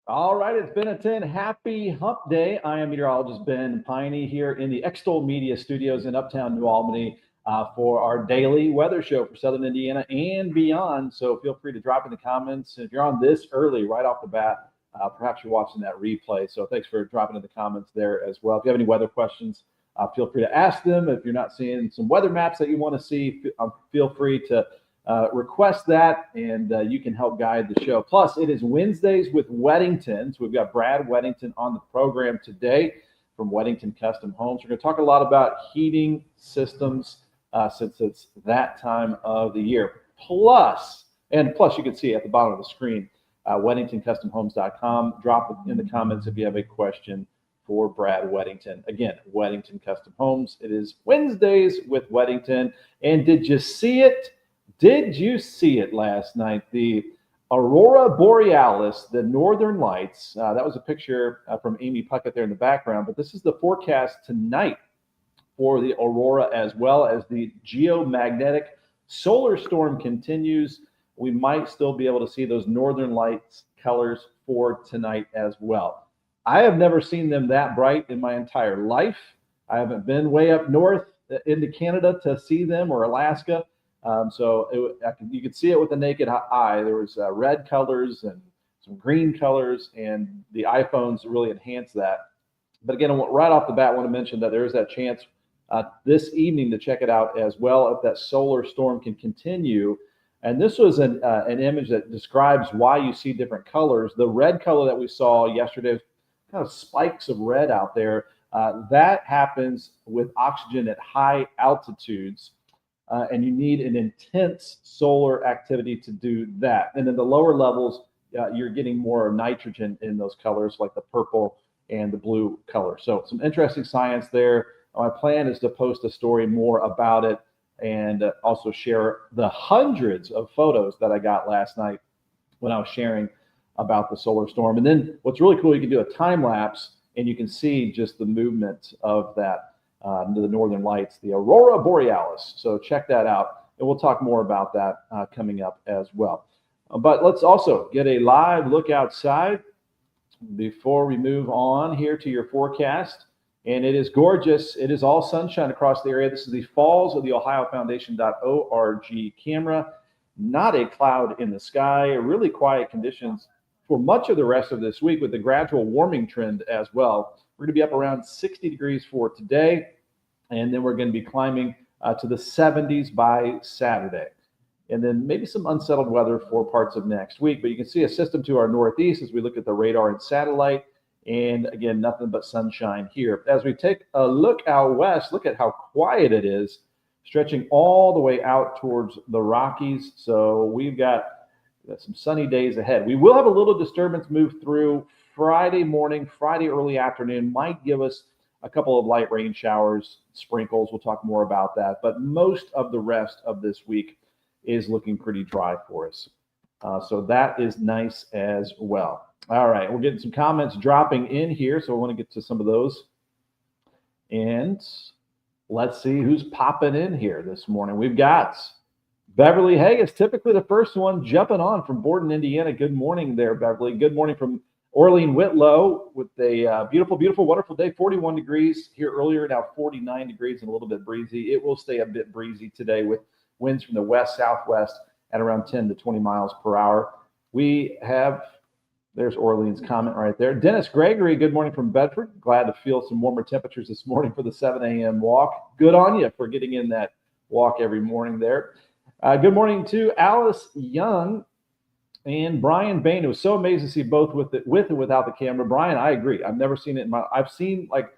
All right, it's been a 10. Happy hump day. I am meteorologist Ben Peine here in the Extol Media Studios in Uptown New Albany for our daily weather show for Southern Indiana and beyond. So feel free to drop in the comments. If you're on this early, right off the bat, perhaps you're watching that replay. So thanks for dropping in the comments there as well. If you have any weather questions, feel free to ask them. If you're not seeing some weather maps that you want to see, feel free to request that, and you can help guide the show. Plus, it is Wednesdays with Weddington. So we've got Brad Weddington on the program today from Weddington Custom Homes. We're going to talk a lot about heating systems since it's that time of the year. Plus, you can see at the bottom of the screen, WeddingtonCustomHomes.com. Drop it in the comments if you have a question for Brad Weddington. Again, Weddington Custom Homes. It is Wednesdays with Weddington. And did you see it? Did you see it last night? The Aurora Borealis, the Northern Lights. That was a picture from Amy Puckett there in the background, but this is the forecast tonight for the Aurora as well as the geomagnetic solar storm continues. We might still be able to see those Northern Lights colors for tonight as well. I have never seen them that bright in my entire life. I haven't been way up north into Canada to see them, or Alaska. You could see it with the naked eye. There was red colors and some green colors, and the iPhones really enhanced that. But again, right off the bat, I want to mention that there is that chance this evening to check it out as well if that solar storm can continue. And this was an image that describes why you see different colors. The red color that we saw yesterday, kind of spikes of red out there, that happens with oxygen at high altitudes. And you need an intense solar activity to do that. And in the lower levels, you're getting more nitrogen in those colors, like the purple and the blue color. So some interesting science there. My plan is to post a story more about it and also share the hundreds of photos that I got last night when I was sharing about the solar storm. And then what's really cool, you can do a time lapse and you can see just the movement of that. The Northern Lights, the Aurora Borealis. So check that out, and we'll talk more about that coming up as well. But let's also get a live look outside before we move on here to your forecast. And it is gorgeous. It is all sunshine across the area. This is the Falls of the Ohio Foundation.org camera. Not a cloud in the sky. Really quiet conditions for much of the rest of this week with the gradual warming trend as well. We're going to be up around 60 degrees for today, and then we're going to be climbing to the 70s by Saturday. And then maybe some unsettled weather for parts of next week. But you can see a system to our northeast as we look at the radar and satellite. And again, nothing but sunshine here. As we take a look out west, look at how quiet it is, stretching all the way out towards the Rockies. So we've got some sunny days ahead. We will have a little disturbance move through Friday morning, Friday early afternoon, might give us a couple of light rain showers, sprinkles. We'll talk more about that. But most of the rest of this week is looking pretty dry for us. So that is nice as well. All right, we're getting some comments dropping in here, so I want to get to some of those. And let's see who's popping in here this morning. We've got Beverly Haggis, typically the first one jumping on from Borden, Indiana. Good morning there, Beverly. Good morning from Orlean Whitlow with a beautiful, beautiful, wonderful day. 41 degrees here earlier, now 49 degrees and a little bit breezy. It will stay a bit breezy today with winds from the west, southwest at around 10 to 20 miles per hour. We have, there's Orlean's comment right there. Dennis Gregory, good morning from Bedford. Glad to feel some warmer temperatures this morning for the 7 a.m. walk. Good on you for getting in that walk every morning there. Good morning to Alice Young and Brian Bain. It was so amazing to see both with and without the camera. Brian, I agree. I've never seen it I've seen like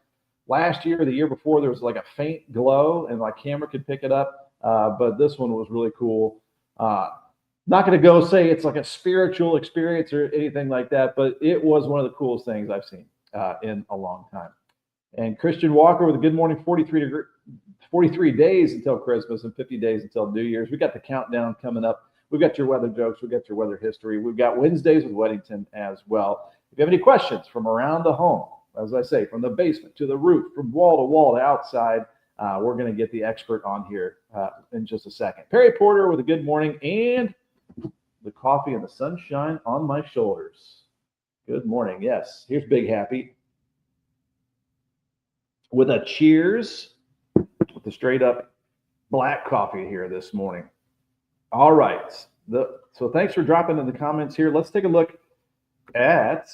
last year or the year before, there was like a faint glow and my camera could pick it up. But this one was really cool. Not going to go say it's like a spiritual experience or anything like that, but it was one of the coolest things I've seen in a long time. And Christian Walker with a good morning, 43 days until Christmas and 50 days until New Year's. We got the countdown coming up. We've got your weather jokes. We've got your weather history. We've got Wednesdays with Weddington as well. If you have any questions from around the home, as I say, from the basement to the roof, from wall to outside, we're going to get the expert on here in just a second. Perry Porter with a good morning and the coffee and the sunshine on my shoulders. Good morning. Yes, here's Big Happy with a cheers with the straight up black coffee here this morning. All right. So thanks for dropping in the comments here. Let's take a look at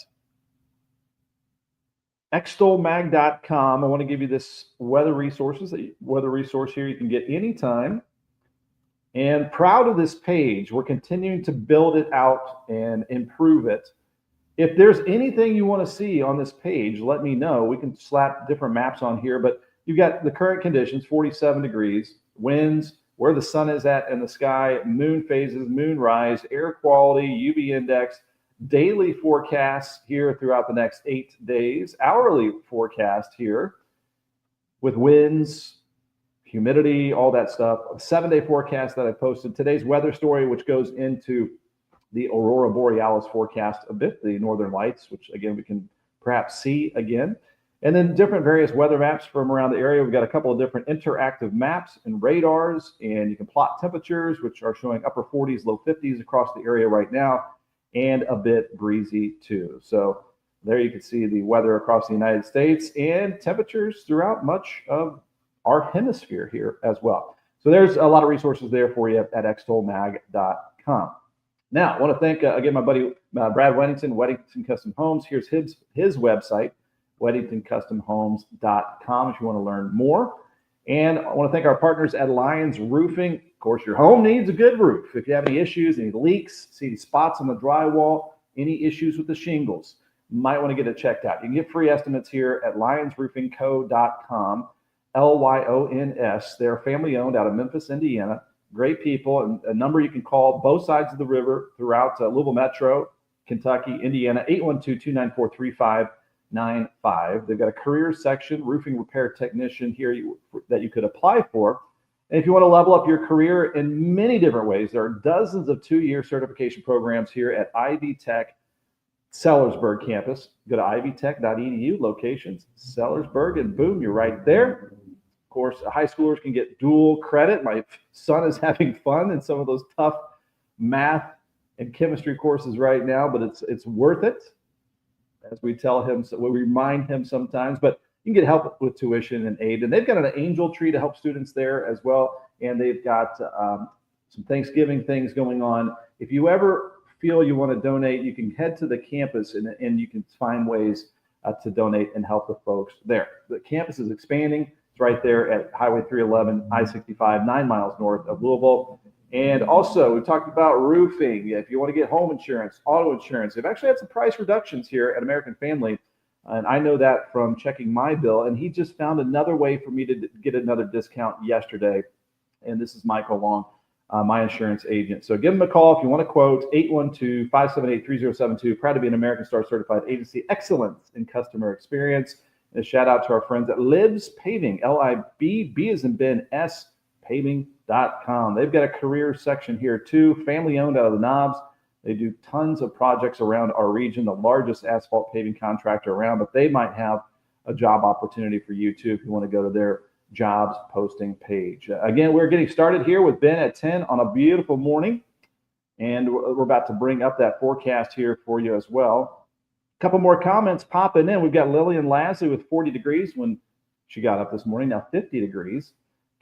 extolmag.com. I want to give you this weather resource here you can get anytime. And proud of this page. We're continuing to build it out and improve it. If there's anything you want to see on this page, let me know. We can slap different maps on here, but you've got the current conditions, 47 degrees, winds, where the sun is at in the sky, moon phases, moon rise, air quality, UV index, daily forecasts here throughout the next 8 days, hourly forecast here with winds, humidity, all that stuff, a 7-day forecast that I posted, today's weather story, which goes into the Aurora Borealis forecast a bit, the northern lights, which again, we can perhaps see again. And then different various weather maps from around the area. We've got a couple of different interactive maps and radars, and you can plot temperatures, which are showing upper 40s, low 50s across the area right now, and a bit breezy too. So there you can see the weather across the United States and temperatures throughout much of our hemisphere here as well. So there's a lot of resources there for you at extolmag.com. Now, I want to thank, again, my buddy Brad Weddington, Weddington Custom Homes. Here's his website, weddingtoncustomhomes.com, if you want to learn more. And I want to thank our partners at Lions Roofing. Of course, your home needs a good roof. If you have any issues, any leaks, see any spots on the drywall, any issues with the shingles, you might want to get it checked out. You can get free estimates here at lionsroofingco.com, LYONS. They're family owned out of Memphis, Indiana. Great people, and a number you can call both sides of the river throughout Louisville Metro, Kentucky, Indiana, 812-294-3595. They've got a career section, roofing repair technician here that you could apply for. And if you want to level up your career in many different ways, there are dozens of 2-year certification programs here at Ivy Tech Sellersburg campus. Go to ivytech.edu, locations, Sellersburg, and boom, you're right there. Of course, high schoolers can get dual credit. My son is having fun in some of those tough math and chemistry courses right now, but it's worth it, as we tell him, so we remind him sometimes. But you can get help with tuition and aid, and they've got an angel tree to help students there as well, and they've got some Thanksgiving things going on. If you ever feel you want to donate, you can head to the campus and you can find ways to donate and help the folks there. The campus is expanding. It's right there at Highway 311, I-65, 9 miles north of Louisville. And also, we talked about roofing. If you want to get home insurance, auto insurance, they've actually had some price reductions here at American Family. And I know that from checking my bill. And he just found another way for me to get another discount yesterday. And this is Michael Long, my insurance agent. So give him a call if you want to quote, 812-578-3072. Proud to be an American Star certified agency. Excellence in customer experience. And a shout out to our friends at Libs Paving, L-I-B, B as in Ben, S, paving.com. They've got a career section here too, family owned out of the Knobs. They do tons of projects around our region, the largest asphalt paving contractor around, but they might have a job opportunity for you too if you want to go to their jobs posting page. Again, we're getting started here with Ben at 10 on a beautiful morning, and we're about to bring up that forecast here for you as well. A couple more comments popping in. We've got Lillian Lasley with 40 degrees when she got up this morning, now 50 degrees.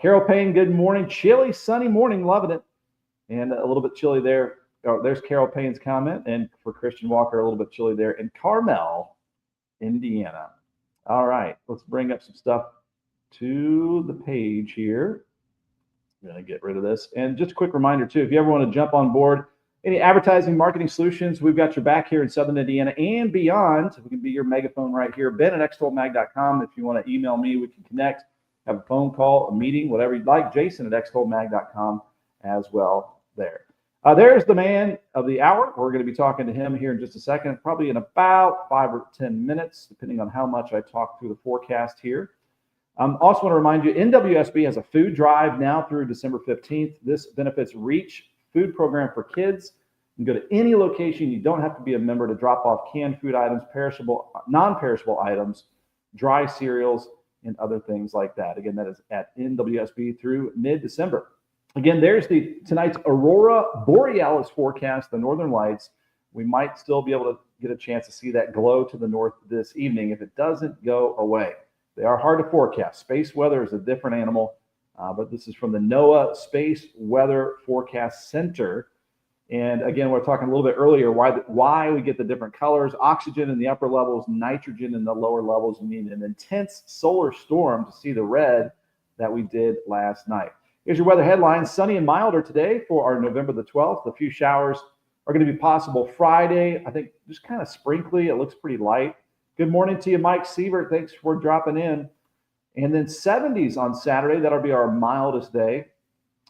Carol Payne, good morning. Chilly, sunny morning, loving it. And a little bit chilly there. Oh, there's Carol Payne's comment. And for Christian Walker, a little bit chilly there in Carmel, Indiana. All right, let's bring up some stuff to the page here. I'm going to get rid of this. And just a quick reminder, too, if you ever want to jump on board, any advertising, marketing solutions, we've got your back here in Southern Indiana and beyond. We can be your megaphone right here. Ben at extolmag.com. If you want to email me, we can connect, have a phone call, a meeting, whatever you'd like. Jason at extolmag.com as well there. There's the man of the hour. We're going to be talking to him here in just a second, probably in about 5 or 10 minutes, depending on how much I talk through the forecast here. Also want to remind you, NWSB has a food drive now through December 15th. This benefits REACH food program for kids. You can go to any location. You don't have to be a member to drop off canned food items, perishable, non-perishable items, dry cereals, and other things like that. Again, that is at NWSB through mid-December. Again, there's tonight's Aurora Borealis forecast, the northern lights. we might still be able to get a chance to see that glow to the north this evening if it doesn't go away. They are hard to forecast. Space weather is a different animal, but this is from the NOAA Space Weather Forecast Center. And again, we were talking a little bit earlier why we get the different colors. Oxygen in the upper levels, nitrogen in the lower levels. You need an intense solar storm to see the red that we did last night. Here's your weather headlines. Sunny and milder today for our November the 12th. A few showers are going to be possible Friday. I think just kind of sprinkly. It looks pretty light. Good morning to you, Mike Sievert. Thanks for dropping in. And then 70s on Saturday. That'll be our mildest day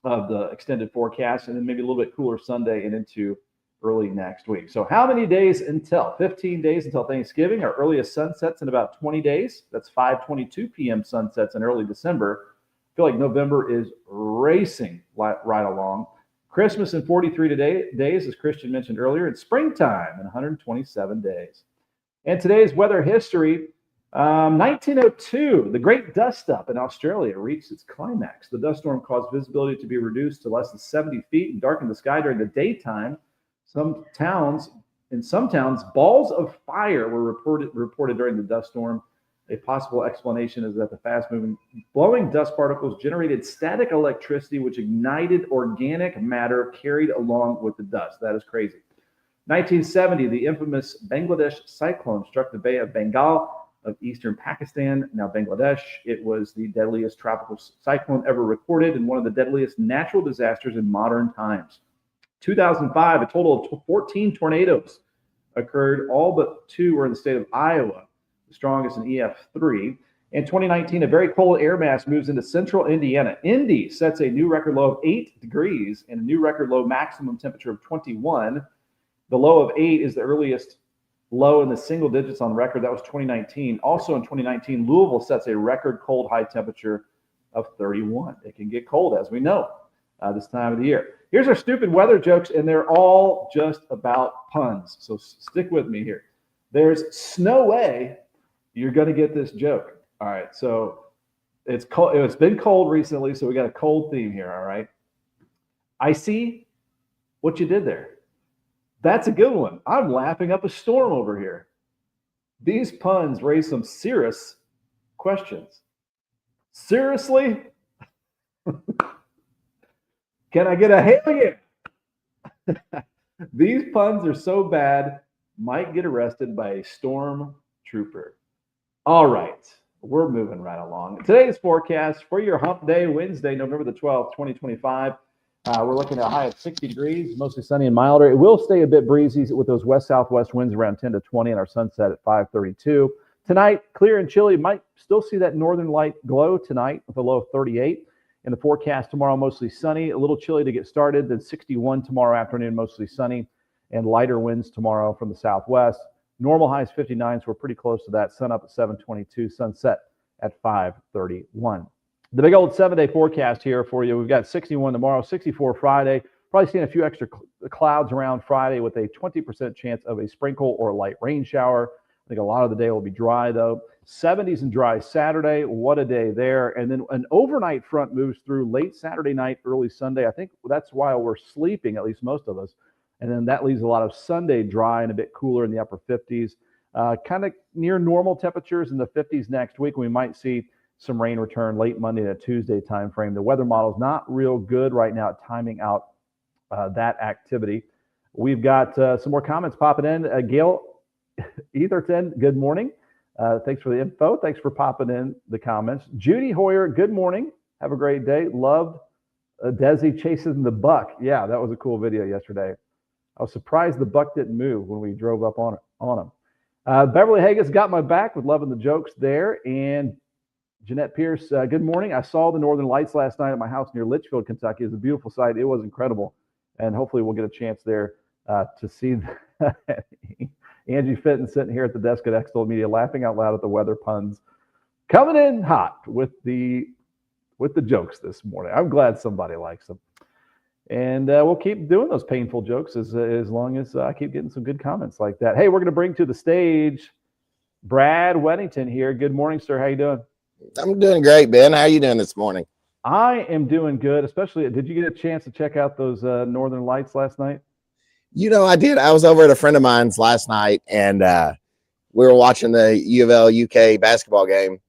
of the extended forecast. And then maybe a little bit cooler Sunday and into early next week. So how many days until? 15 days until Thanksgiving. Our earliest sunsets in about 20 days. That's 5:22 p.m. sunsets in early December. I feel like November is racing right along. Christmas in 43 days, as Christian mentioned earlier, and springtime in 127 days. And today's weather history, 1902, the Great Dust Up in Australia reached its climax. The dust storm caused visibility to be reduced to less than 70 feet and darkened the sky during the daytime. In some towns, balls of fire were reported during the dust storm. A possible explanation is that the fast-moving, blowing dust particles generated static electricity, which ignited organic matter carried along with the dust. That is crazy. 1970, the infamous Bangladesh cyclone struck the Bay of Bengal of eastern Pakistan, now Bangladesh. It was the deadliest tropical cyclone ever recorded and one of the deadliest natural disasters in modern times. 2005, a total of 14 tornadoes occurred. All but 2 were in the state of Iowa. Strongest in EF3. In 2019, a very cold air mass moves into central Indiana. Indy sets a new record low of 8 degrees and a new record low maximum temperature of 21. The low of 8 is the earliest low in the single digits on record. That was 2019. Also in 2019, Louisville sets a record cold high temperature of 31. It can get cold, as we know, this time of the year. Here's our stupid weather jokes, and they're all just about puns. So stick with me here. There's snow way. You're going to get this joke. All right. So it's cold. It's been cold recently. So we got a cold theme here. All right. I see what you did there. That's a good one. I'm laughing up a storm over here. These puns raise some serious questions. Seriously? Can I get a hell yeah? These puns are so bad, might get arrested by a storm trooper. All right, we're moving right along. Today's forecast for your hump day, Wednesday, November the 12th, 2025. We're looking at a high of 60 degrees, mostly sunny and milder. It will stay a bit breezy with those west-southwest winds around 10 to 20 and our sunset at 5:32. Tonight, clear and chilly. Might still see that northern light glow tonight with a low of 38. In the forecast tomorrow, mostly sunny, a little chilly to get started, then 61 tomorrow afternoon, mostly sunny, and lighter winds tomorrow from the southwest. Normal highs 59, so we're pretty close to that. Sun up at 7:22, sunset at 5:31. The big old 7-day forecast here for you. We've got 61 tomorrow, 64 Friday. Probably seeing a few extra clouds around Friday with a 20% chance of a sprinkle or light rain shower. I think a lot of the day will be dry, though. 70s and dry Saturday. What a day there. And then an overnight front moves through late Saturday night, early Sunday. I think that's while we're sleeping, at least most of us. And then that leaves a lot of Sunday dry and a bit cooler in the upper 50s. Kind of near normal temperatures in the 50s next week. We might see some rain return late Monday to Tuesday timeframe. The weather model is not real good right now at timing out that activity. We've got some more comments popping in. Gail Etherton, good morning. Thanks for the info. Thanks for popping in the comments. Judy Hoyer, good morning. Have a great day. Loved Desi chasing the buck. Yeah, that was a cool video yesterday. I was surprised the buck didn't move when we drove up on him. Beverly Haggis got my back with loving the jokes there. And Jeanette Pierce, good morning. I saw the Northern Lights last night at my house near Litchfield, Kentucky. It was a beautiful sight. It was incredible. And hopefully we'll get a chance there to see that. Angie Fitton sitting here at the desk at Extol Media laughing out loud at the weather puns. Coming in hot with the jokes this morning. I'm glad somebody likes them. And we'll keep doing those painful jokes as long as I keep getting some good comments like that. Hey, we're going to bring to the stage Brad Weddington here. Good morning, sir. How you doing? I'm doing great, Ben. How are you doing this morning? I am doing good, especially, did you get a chance to check out those Northern Lights last night? I did. I was over at a friend of mine's last night, and we were watching the U of L UK basketball game,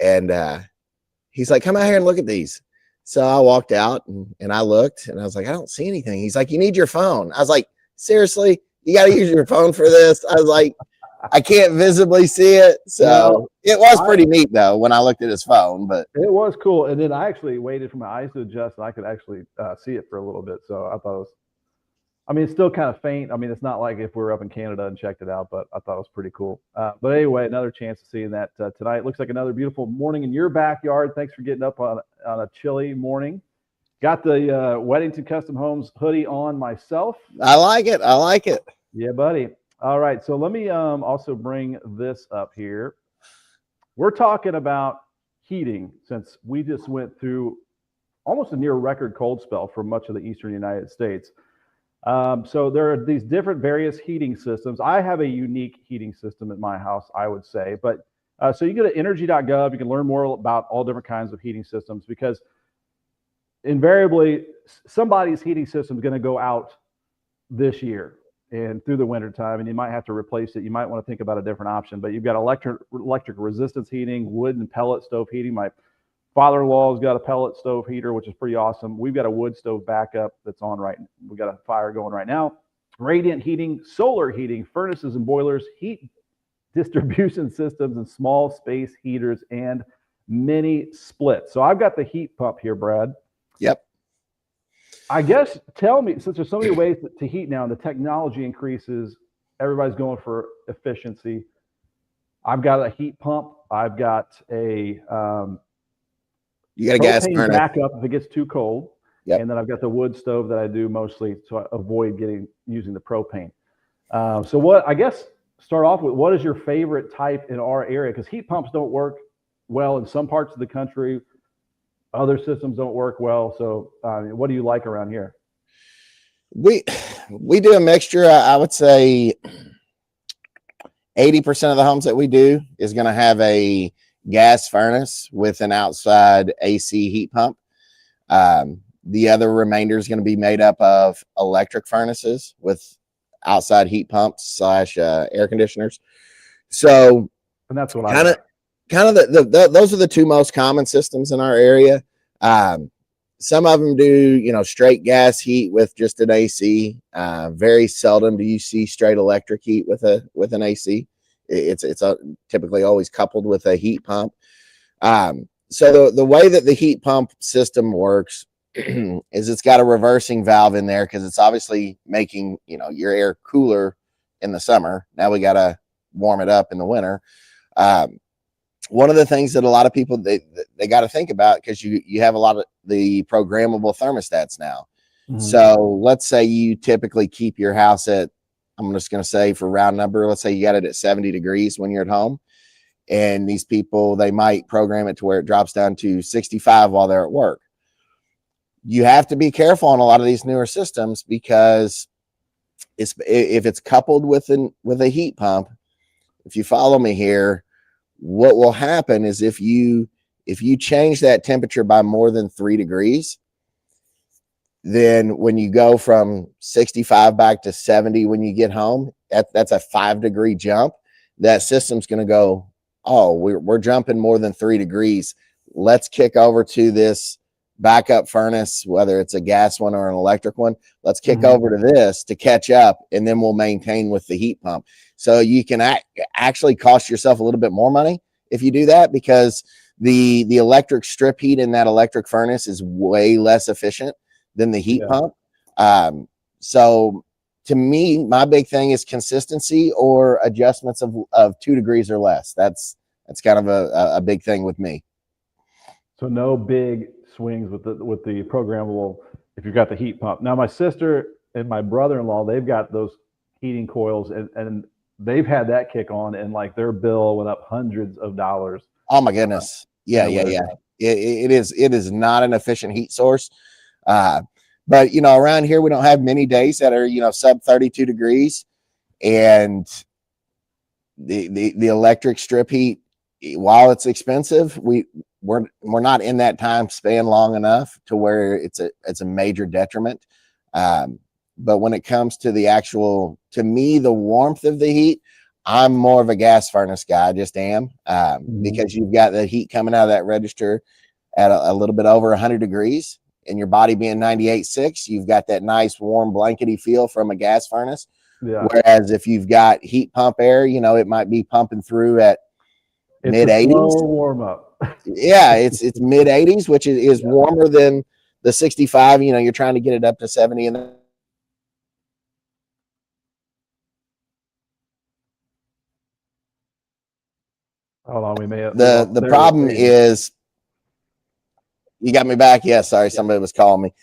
and he's like, "Come out here and look at these." So I walked out and I looked, and I was like, "I don't see anything." He's like, "You need your phone." I was like, "Seriously? You got to use your phone for this?" I was like, "I can't visibly see it." So it was pretty neat though when I looked at his phone, but it was cool. And then I actually waited for my eyes to adjust, and I could actually see it for a little bit. So I thought it was. I mean, it's still kind of faint. I mean, it's not like if we were up in Canada and checked it out, but I thought it was pretty cool. But anyway, another chance of seeing that tonight. Looks like another beautiful morning in your backyard. Thanks for getting up on a chilly morning. Got the Weddington Custom Homes hoodie on myself. I like it. I like it. Yeah, buddy. All right. So let me also bring this up here. We're talking about heating since we just went through almost a near record cold spell for much of the eastern United States. So there are these different various heating systems. I have a unique heating system at my house, I would say. But so you go to energy.gov, you can learn more about all different kinds of heating systems, because invariably somebody's heating system is going to go out this year and through the winter time, and you might have to replace it. You might want to think about a different option. But you've got electric resistance heating, wood and pellet stove heating. My father-in-law's got a pellet stove heater, which is pretty awesome. We've got a wood stove backup that's on right. We've got a fire going right now. Radiant heating, solar heating, furnaces and boilers, heat distribution systems, and small space heaters, and mini splits. So I've got the heat pump here, Brad. Yep. I guess tell me, since there's so many ways to heat now and the technology increases, everybody's going for efficiency. I've got a heat pump. I've got a you got a gas burner backup if it gets too cold. Yep. And then I've got the wood stove that I do mostly to avoid using the propane. So what, I guess, start off with, what is your favorite type in our area? Because heat pumps don't work well in some parts of the country. Other systems don't work well. So what do you like around here? We do a mixture. I would say 80% of the homes that we do is going to have a gas furnace with an outside AC heat pump. The other remainder is going to be made up of electric furnaces with outside heat pumps / air conditioners. So, and that's what kind of those are the two most common systems in our area. Some of them do, straight gas heat with just an AC. Very seldom do you see straight electric heat with an AC. It's typically always coupled with a heat pump. So the way that the heat pump system works is it's got a reversing valve in there, because it's obviously making your air cooler in the summer. Now we got to warm it up in the winter. One of the things that a lot of people they got to think about, because you have a lot of the programmable thermostats now. Mm-hmm. So let's say you typically keep your house at, I'm just going to say for round number, let's say you got it at 70 degrees when you're at home. And these people, they might program it to where it drops down to 65 while they're at work. You have to be careful on a lot of these newer systems, because if it's coupled with a heat pump, if you follow me here, what will happen is if you change that temperature by more than 3 degrees, then when you go from 65 back to 70 when you get home, that's a 5-degree jump. That system's going to go, oh, we're jumping more than 3 degrees. Let's kick over to this backup furnace, whether it's a gas one or an electric one. Let's kick over to this to catch up, and then we'll maintain with the heat pump. So you can actually cost yourself a little bit more money if you do that, because the electric strip heat in that electric furnace is way less efficient than the heat pump. So to me, my big thing is consistency or adjustments of 2 degrees or less. That's kind of a big thing with me. So no big swings with the programmable if you've got the heat pump. Now my sister and my brother-in-law, they've got those heating coils, and they've had that kick on, and like their bill went up hundreds of dollars. Oh my goodness. Yeah. It is not an efficient heat source. But around here we don't have many days that are sub 32 degrees, and the electric strip heat, while it's expensive, we're not in that time span long enough to where it's a major detriment. But when it comes to the actual, to me, the warmth of the heat, I'm more of a gas furnace guy. I just am, because you've got the heat coming out of that register at a little bit over 100 degrees, and your body being 98.6, you've got that nice warm blankety feel from a gas furnace. Yeah. Whereas if you've got heat pump air, you know, it might be pumping through at mid 80s. Warm up. Yeah, it's mid 80s, which is warmer than the 65. You know, you're trying to get it up to 70. And Hold on, we may have the problem is, you got me back. Yeah, sorry, somebody was calling me.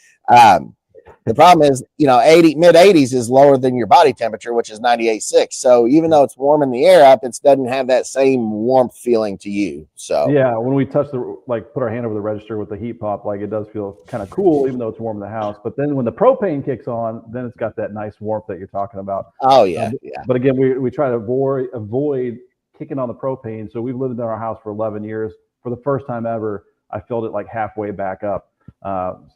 The problem is, you know, mid 80s is lower than your body temperature, which is 98.6. So even though it's warming the air up, it doesn't have that same warmth feeling to you. So yeah, when we touch put our hand over the register with the heat pump, like, it does feel kind of cool, even though it's warm in the house. But then when the propane kicks on, then it's got that nice warmth that you're talking about. Oh yeah, yeah. But again, we try to avoid kicking on the propane. So we've lived in our house for 11 years. For the first time ever, I filled it like halfway back up.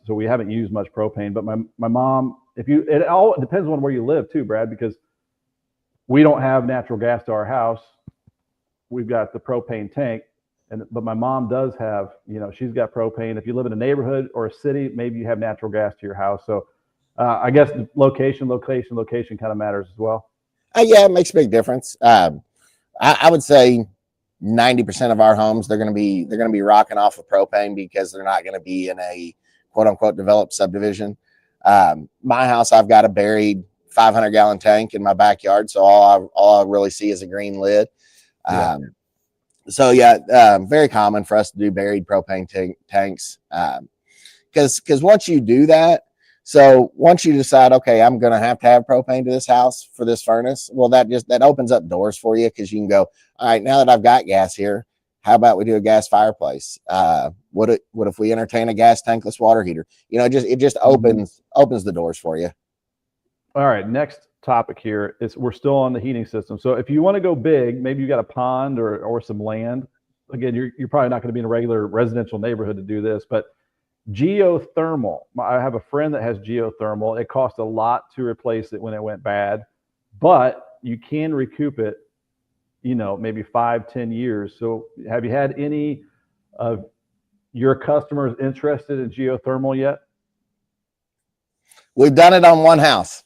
So we haven't used much propane, but my mom, it all depends on where you live too, Brad, because we don't have natural gas to our house. We've got the propane tank, but my mom does have, you know, she's got propane. If you live in a neighborhood or a city, maybe you have natural gas to your house. So I guess location kind of matters as well. Yeah, it makes a big difference. I would say 90% of our homes, they're going to be rocking off of propane, because they're not going to be in a quote unquote developed subdivision. My house, I've got a buried 500-gallon tank in my backyard, so all I really see is a green lid. So yeah, very common for us to do buried propane tanks, because once you do that, so once you decide, okay, I'm going to have propane to this house for this furnace, well, that opens up doors for you, because you can go, all right, now that I've got gas here, how about we do a gas fireplace? What if we entertain a gas tankless water heater? You know, it just opens the doors for you. All right, next topic here is, we're still on the heating system. So if you want to go big, maybe you got a pond or some land. Again, you're probably not going to be in a regular residential neighborhood to do this, but geothermal. I have a friend that has geothermal. It cost a lot to replace it when it went bad, but you can recoup it, you know, maybe 5-10 years. So have you had any of your customers interested in geothermal yet? We've done it on one house.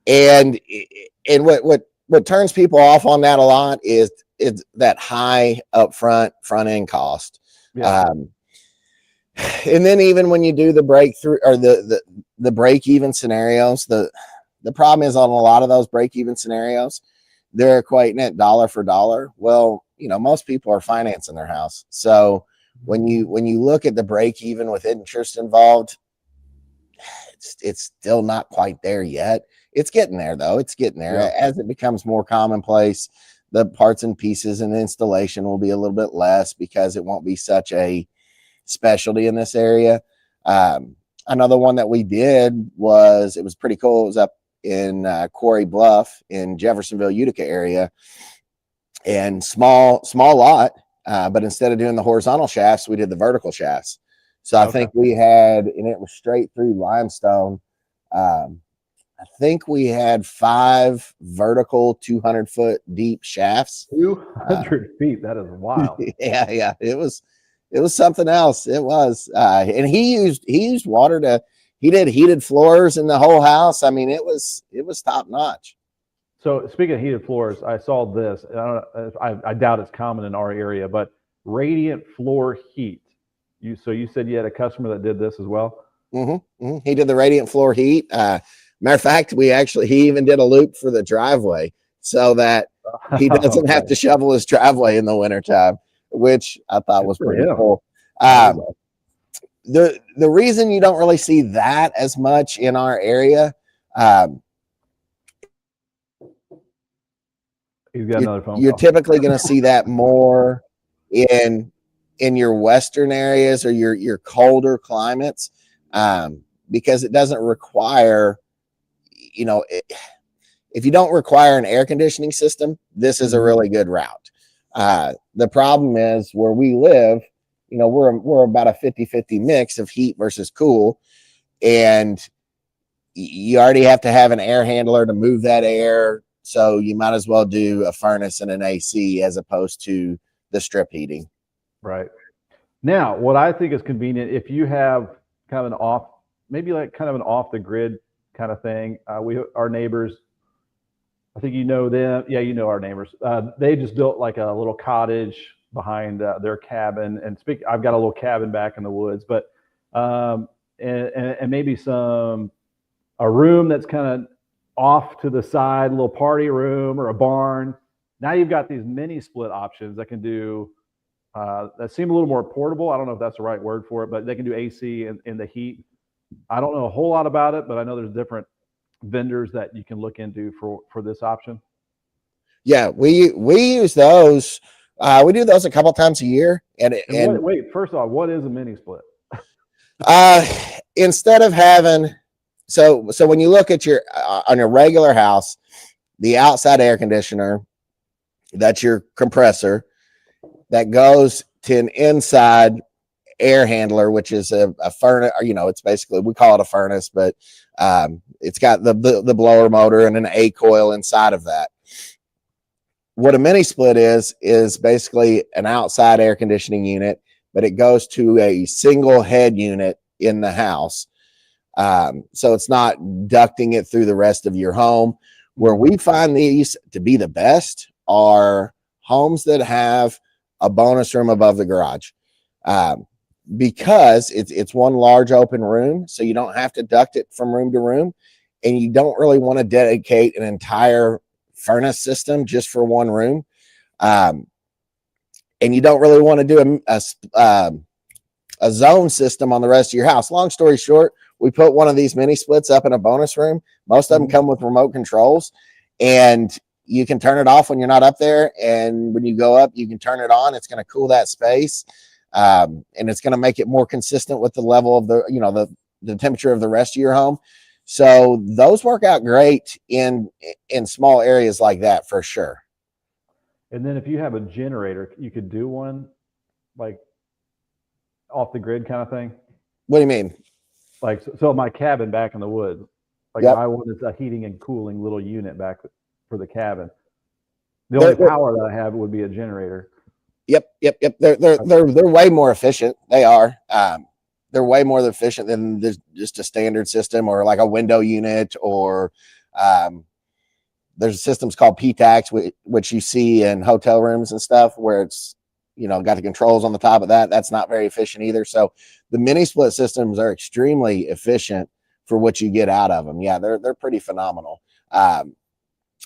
And what turns people off on that a lot is that high upfront front end cost. Yeah. And then even when you do the breakthrough or the break even scenarios, the problem is, on a lot of those break even scenarios, they're equating it dollar for dollar. Well, you know, most people are financing their house. So when you look at the break even with interest involved, it's still not quite there yet. It's getting there though. It's getting there. Yeah. As it becomes more commonplace, the parts and pieces and installation will be a little bit less, because it won't be such a specialty in this area. Another one that we did it was pretty cool. It was up in Quarry Bluff in Jeffersonville, Utica area, and small lot. But instead of doing the horizontal shafts, we did the vertical shafts. So I think we had, and it was straight through limestone. I think we had 5 vertical 200-foot deep shafts. 200 feet. That is wild. Yeah. It was something else. It was, and he used water he did heated floors in the whole house. I mean, it was top notch. So speaking of heated floors, I saw this. I doubt it's common in our area, but radiant floor heat. So you said you had a customer that did this as well? He did the radiant floor heat. Matter of fact, he even did a loop for the driveway, so that he doesn't have to shovel his driveway in the wintertime, which I thought was pretty cool. The reason you don't really see that as much in our area, he's got another phone call. You're typically going to see that more in your western areas or your colder climates, because it doesn't require, you know, if you don't require an air conditioning system, this is a really good route. The problem is, where we live, you know, we're about a 50-50 mix of heat versus cool. And you already have to have an air handler to move that air. So you might as well do a furnace and an AC as opposed to the strip heating. Right. Now, what I think is convenient, if you have kind of an off, maybe like kind of an off the grid kind of thing. Our neighbors, I think you know them. Yeah, you know our neighbors. They just built like a little cottage behind their cabin. And I've got a little cabin back in the woods, but and maybe a room that's kind of off to the side, a little party room or a barn. Now you've got these mini split options that can do that seem a little more portable. I don't know if that's the right word for it, but they can do AC in the heat. I don't know a whole lot about it, but I know there's different vendors that you can look into for this option. Yeah, we use those. We do those a couple times a year. Wait, first of all, what is a mini split? Instead of having, so when you look at on your regular house, the outside air conditioner, that's your compressor that goes to an inside air handler, which is a furnace. It's basically, we call it a furnace, but it's got the blower motor and an A coil inside of that. What a mini split is basically an outside air conditioning unit, but it goes to a single head unit in the house. So it's not ducting it through the rest of your home. Where we find these to be the best are homes that have a bonus room above the garage. Because it's one large open room, so you don't have to duct it from room to room, and you don't really want to dedicate an entire furnace system just for one room, and you don't really want to do a zone system on the rest of your house. Long story short, we put one of these mini splits up in a bonus room. Most of them come with remote controls, and you can turn it off when you're not up there, and when you go up, you can turn it on. It's going to cool that space. And it's going to make it more consistent with the level of the temperature of the rest of your home. So those work out great in small areas like that for sure. And then if you have a generator, you could do one like off the grid kind of thing. What do you mean? Like, so my cabin back in the woods, like Yep. I wanted a heating and cooling little unit back for the cabin. The only power that I have would be a generator. Yep. They're way more efficient. They are. They're way more efficient than just a standard system or like a window unit, or there's systems called PTAX, which you see in hotel rooms and stuff, where it's got the controls on the top of that. That's not very efficient either. So the mini split systems are extremely efficient for what you get out of them. Yeah, they're pretty phenomenal.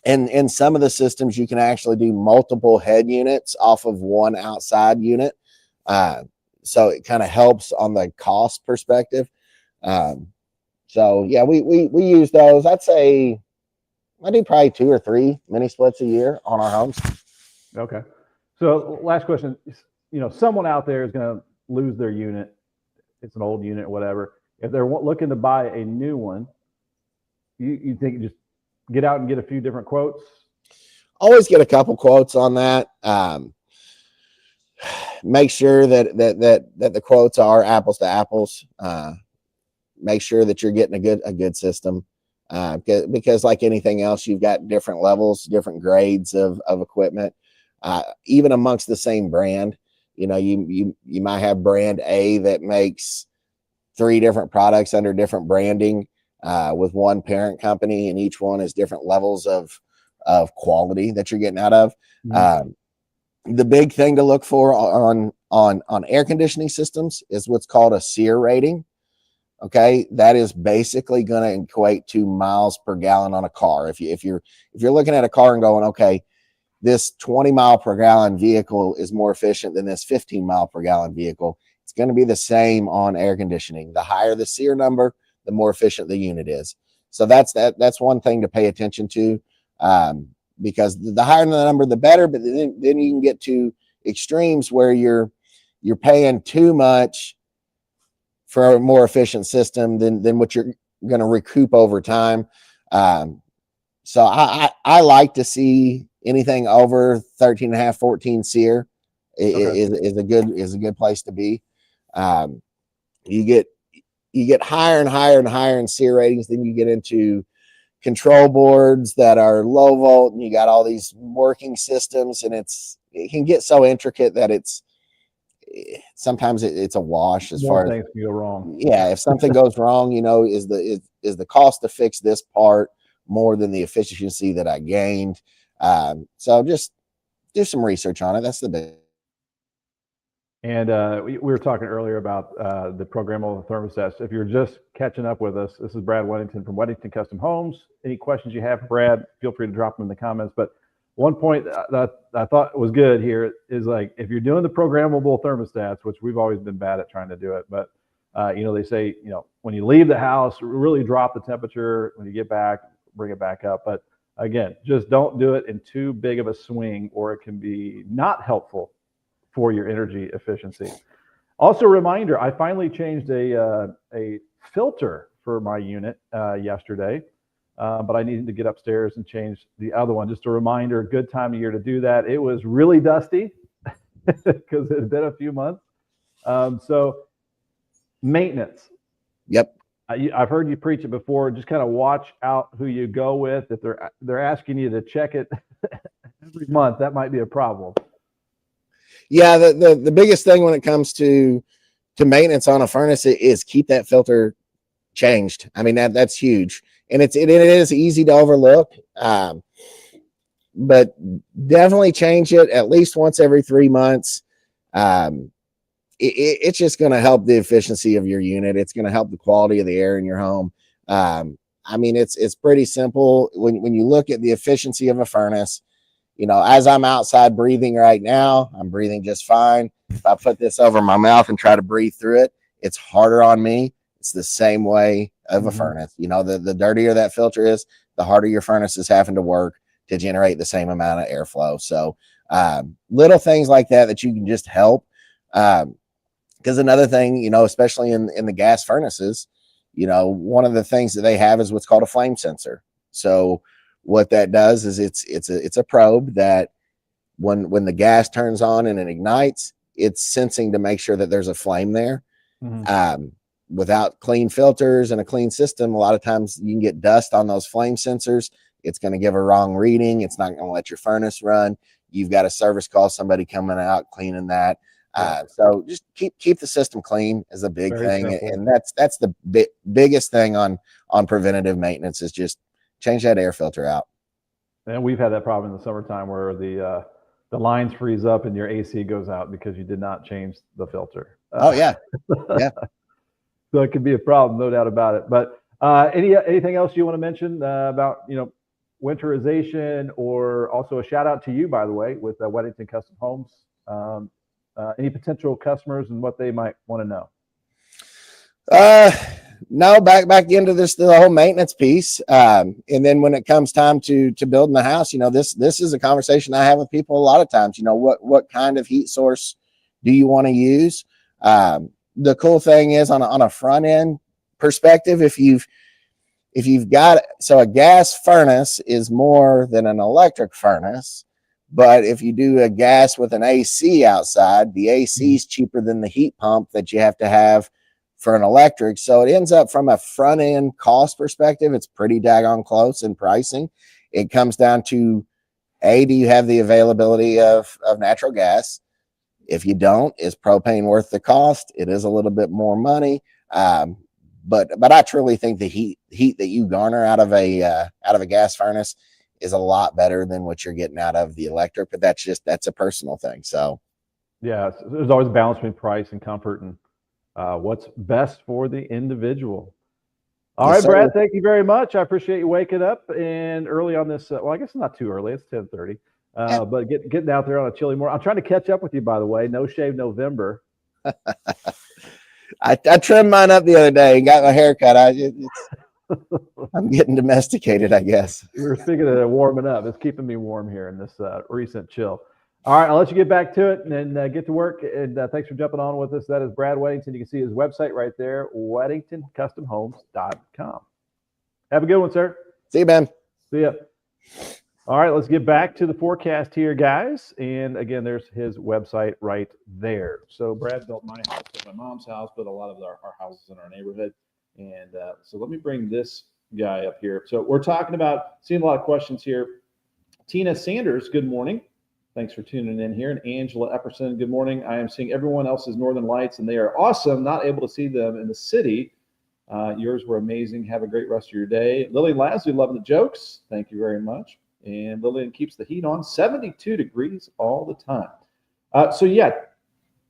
And in some of the systems, you can actually do multiple head units off of one outside unit. So it kind of helps on the cost perspective. So yeah, we use those. I'd say I do probably 2 or 3 mini splits a year on our homes. Okay. So last question, someone out there is going to lose their unit. It's an old unit or whatever. If they're looking to buy a new one, you think just get out and get a few different quotes? Always get a couple quotes on that. Make sure that the quotes are apples to apples. Make sure that you're getting a good system, because like anything else, you've got different levels, different grades of equipment, even amongst the same brand. You might have brand A that makes 3 different products under different branding, with one parent company, and each one is different levels of quality that you're getting out of. The big thing to look for on air conditioning systems is what's called a SEER rating. Okay, that is basically going to equate to miles per gallon on a car. If you're looking at a car and going, okay, this 20 mile per gallon vehicle is more efficient than this 15 mile per gallon vehicle, it's going to be the same on air conditioning. The higher the SEER number, the more efficient the unit is. So that's one thing to pay attention to, because the higher the number, the better. But then you can get to extremes where you're paying too much for a more efficient system than what you're going to recoup over time. So I like to see anything over 13.5, 14 SEER is a good place to be. You get you get higher and higher and higher in SEER ratings, then you get into control boards that are low volt, and you got all these working systems, and it can get so intricate that sometimes it's a wash as More far things as, can go wrong. yeah, if something goes wrong, is the cost to fix this part more than the efficiency that I gained. So just do some research on it. That's the big. And we were talking earlier about the programmable thermostats. If you're just catching up with us, this is Brad Weddington from Weddington Custom Homes. Any questions you have, Brad, feel free to drop them in the comments. But one point that I thought was good here is, like, if you're doing the programmable thermostats, which we've always been bad at trying to do it, but they say, when you leave the house, really drop the temperature. When you get back, bring it back up. But again, just don't do it in too big of a swing, or it can be not helpful for your energy efficiency. Also, a reminder, I finally changed a filter for my unit yesterday, but I needed to get upstairs and change the other one. Just a reminder, good time of year to do that. It was really dusty because it had been a few months. So maintenance. Yep. I've heard you preach it before. Just kind of watch out who you go with. If they're asking you to check it every month, that might be a problem. Yeah, the biggest thing when it comes to maintenance on a furnace is keep that filter changed. I mean, that's huge, and it is easy to overlook. But definitely change it at least once every 3 months. It's just going to help the efficiency of your unit. It's going to help the quality of the air in your home. I mean, it's pretty simple when you look at the efficiency of a furnace. As I'm outside breathing right now, I'm breathing just fine. If I put this over my mouth and try to breathe through it, it's harder on me. It's the same way of a furnace. The dirtier that filter is, the harder your furnace is having to work to generate the same amount of airflow. So little things like that you can just help. Because another thing, especially in the gas furnaces, one of the things that they have is what's called a flame sensor. So what that does is it's a probe that when the gas turns on and it ignites, it's sensing to make sure that there's a flame there. Without clean filters and a clean system, a lot of times you can get dust on those flame sensors. It's going to give a wrong reading. It's not going to let your furnace run. You've got a service call, somebody coming out cleaning that. So just keep the system clean is a big thing. Simple. And that's the biggest thing on preventative maintenance is just change that air filter out. And we've had that problem in the summertime where the lines freeze up and your AC goes out because you did not change the filter. Oh yeah. So it could be a problem, no doubt about it. But anything else you want to mention about winterization, or also a shout out to you, by the way, with Weddington Custom Homes? Any potential customers and what they might want to know? No, back into the whole maintenance piece. And then when it comes time to building the house, this is a conversation I have with people a lot of times. What kind of heat source do you want to use? The cool thing is on a front end perspective, if you've got, so a gas furnace is more than an electric furnace. But if you do a gas with an AC outside, the AC is cheaper than the heat pump that you have to have for an electric. So it ends up from a front end cost perspective, it's pretty daggone close in pricing. It comes down to, do you have the availability of natural gas? If you don't, is propane worth the cost? It is a little bit more money. But I truly think the heat that you garner out of a gas furnace is a lot better than what you're getting out of the electric, but that's a personal thing. So yeah, there's always a balance between price and comfort and what's best for the individual. All right, Brad, thank you very much. I appreciate you waking up and early on this. Well, I guess it's not too early. It's 10:30, but getting out there on a chilly morning. I'm trying to catch up with you, by the way. No Shave November. I trimmed mine up the other day and got my hair cut. I'm getting domesticated, I guess. We were speaking of warming up. It's keeping me warm here in this recent chill. All right, I'll let you get back to it and get to work. And thanks for jumping on with us. That is Brad Weddington. You can see his website right there, weddingtoncustomhomes.com. Have a good one, sir. See you, Ben. See ya. All right, let's get back to the forecast here, guys. And again, there's his website right there. So Brad built my house, built my mom's house, but a lot of our houses in our neighborhood. And so let me bring this guy up here. So we're talking about, seeing a lot of questions here. Tina Sanders, good morning. Thanks for tuning in here. And Angela Epperson, good morning. I am seeing everyone else's northern lights, and they are awesome. Not able to see them in the city. Yours were amazing. Have a great rest of your day. Lily Lasley, loving the jokes. Thank you very much. And Lillian keeps the heat on, 72 degrees all the time. So yeah,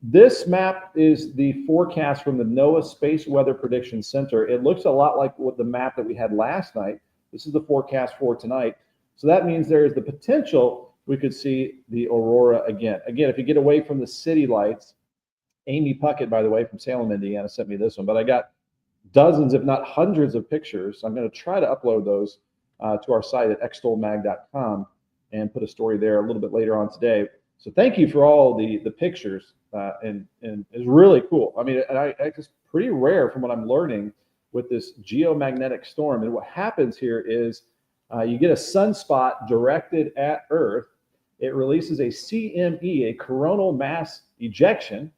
this map is the forecast from the NOAA Space Weather Prediction Center. It looks a lot like what the map that we had last night. This is the forecast for tonight. So that means there is the potential we could see the aurora again. Again, if you get away from the city lights, Amy Puckett, by the way, from Salem, Indiana, sent me this one, but I got dozens, if not hundreds of pictures. I'm going to try to upload those to our site at extolmag.com and put a story there a little bit later on today. So thank you for all the pictures, and it's really cool. I mean, it's pretty rare from what I'm learning with this geomagnetic storm. And what happens here is you get a sunspot directed at Earth. It releases a CME, a coronal mass ejection,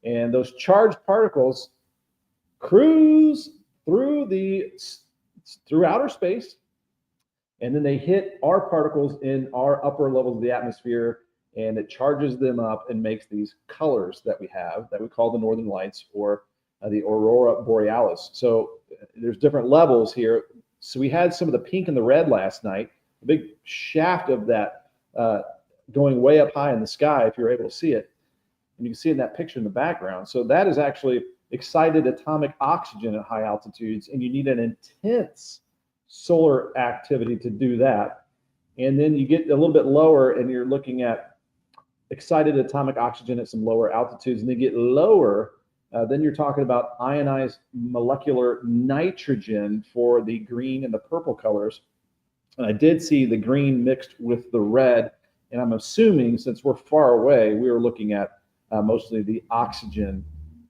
and those charged particles cruise through outer space. And then they hit our particles in our upper levels of the atmosphere, and it charges them up and makes these colors that we have that we call the northern lights, or the aurora borealis. So there's different levels here. So we had some of the pink and the red last night, a big shaft of that going way up high in the sky, if you're able to see it. And you can see in that picture in the background. So that is actually excited atomic oxygen at high altitudes, and you need an intense solar activity to do that. And then you get a little bit lower and you're looking at excited atomic oxygen at some lower altitudes, and they get lower, then you're talking about ionized molecular nitrogen for the green and the purple colors. And I did see the green mixed with the red, and I'm assuming since we're far away, we were looking at mostly the oxygen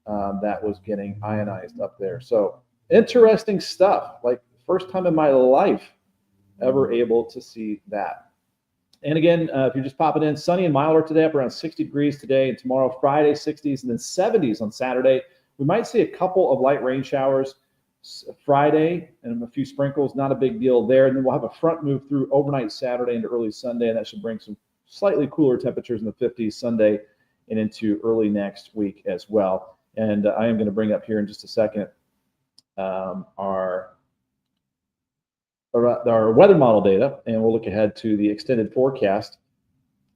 that was getting ionized up there. So interesting stuff. Like, first time in my life ever able to see that. And again, if you're just popping in, sunny and milder today, up around 60 degrees today, and tomorrow, Friday, 60s, and then 70s on Saturday. We might see a couple of light rain showers Friday and a few sprinkles, not a big deal there. And then we'll have a front move through overnight Saturday into early Sunday, and that should bring some slightly cooler temperatures in the 50s Sunday and into early next week as well. And I am going to bring up here in just a second our weather model data, and we'll look ahead to the extended forecast.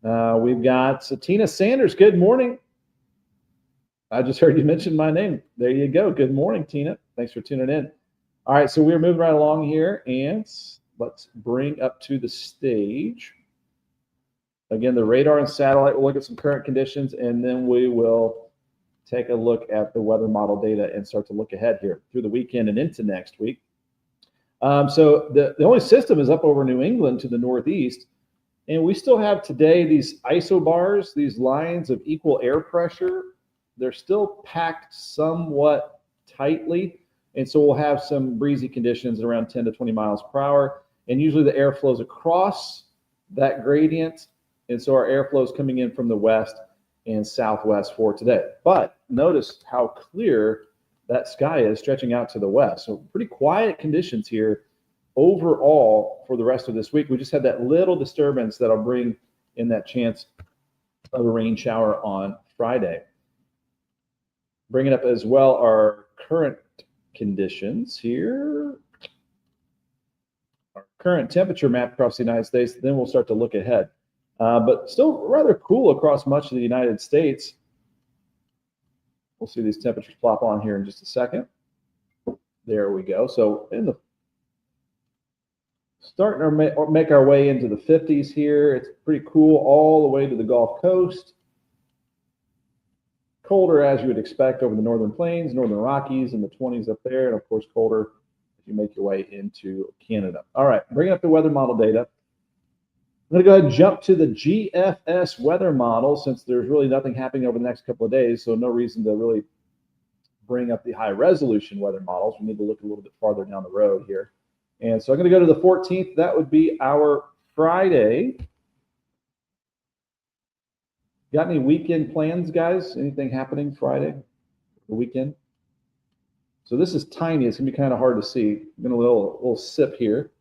We've got Tina Sanders. Good morning. I just heard you mention my name. There you go. Good morning, Tina. Thanks for tuning in. All right, so we're moving right along here, and let's bring up to the stage. Again, the radar and satellite, we'll look at some current conditions, and then we will take a look at the weather model data and start to look ahead here through the weekend and into next week. So the only system is up over New England to the northeast, and we still have today these isobars, these lines of equal air pressure. They're still packed somewhat tightly, and so we'll have some breezy conditions at around 10 to 20 miles per hour, and usually the air flows across that gradient, and so our airflow is coming in from the west and southwest for today. But notice how clear that sky is stretching out to the west. So pretty quiet conditions here overall for the rest of this week. We just had that little disturbance that'll bring in that chance of a rain shower on Friday. Bringing up as well our current conditions here. Our current temperature map across the United States, then we'll start to look ahead. But still rather cool across much of the United States. We'll see these temperatures plop on here in just a second. There we go. So starting to make our way into the 50s here. It's pretty cool all the way to the Gulf Coast. Colder as you would expect over the northern plains, northern Rockies, in the 20s up there, and of course colder as you make your way into Canada. All right, bringing up the weather model data. I'm going to go ahead and jump to the GFS weather model, since there's really nothing happening over the next couple of days, so no reason to really bring up the high resolution weather models. We need to look a little bit farther down the road here. And so I'm going to go to the 14th. That would be our Friday. Got any weekend plans, guys? Anything happening Friday, the weekend? So this is tiny. It's gonna be kind of hard to see. I'm gonna little sip here.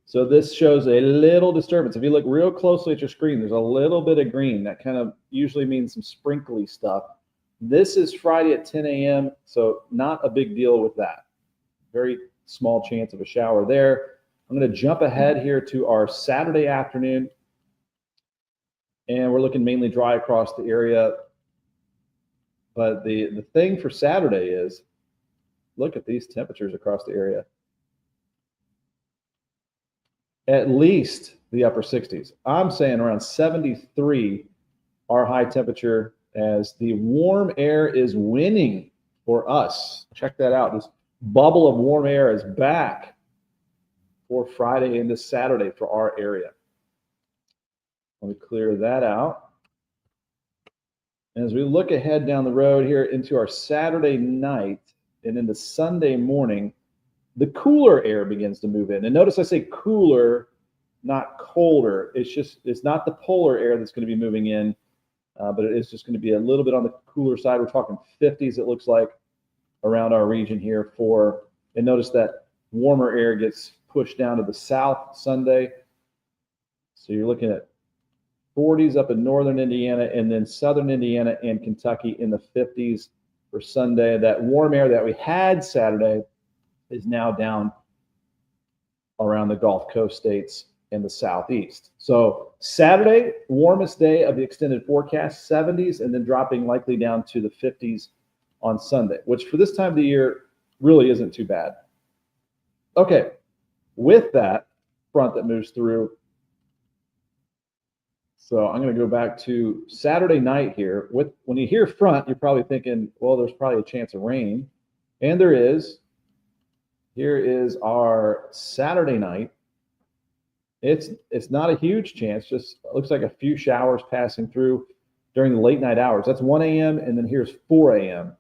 So this shows a little disturbance. If you look real closely at your screen, there's a little bit of green. That kind of usually means some sprinkly stuff. This is Friday at 10 a.m., so not a big deal with that. Very small chance of a shower there. I'm going to jump ahead here to our Saturday afternoon, and we're looking mainly dry across the area. But the thing for Saturday is, look at these temperatures across the area. At least the upper 60s. I'm saying around 73 our high temperature, as the warm air is winning for us. Check that out. This bubble of warm air is back for Friday into Saturday for our area. Let me clear that out. As we look ahead down the road here into our Saturday night and into Sunday morning, the cooler air begins to move in. And notice I say cooler, not colder. It's not the polar air that's going to be moving in, but it is just going to be a little bit on the cooler side. We're talking 50s, it looks like, around our region here and notice that warmer air gets pushed down to the south Sunday. So you're looking at 40s up in northern Indiana, and then southern Indiana and Kentucky in the 50s for Sunday. That warm air that we had Saturday is now down around the Gulf Coast states and the southeast. So Saturday, warmest day of the extended forecast, 70s, and then dropping likely down to the 50s on Sunday, which for this time of the year really isn't too bad. Okay, with that front that moves through, so I'm going to go back to Saturday night here. When you hear front, you're probably thinking, well, there's probably a chance of rain, and there is. Here is our Saturday night. It's not a huge chance, just looks like a few showers passing through during the late night hours. That's 1 a.m. and then here's 4 a.m.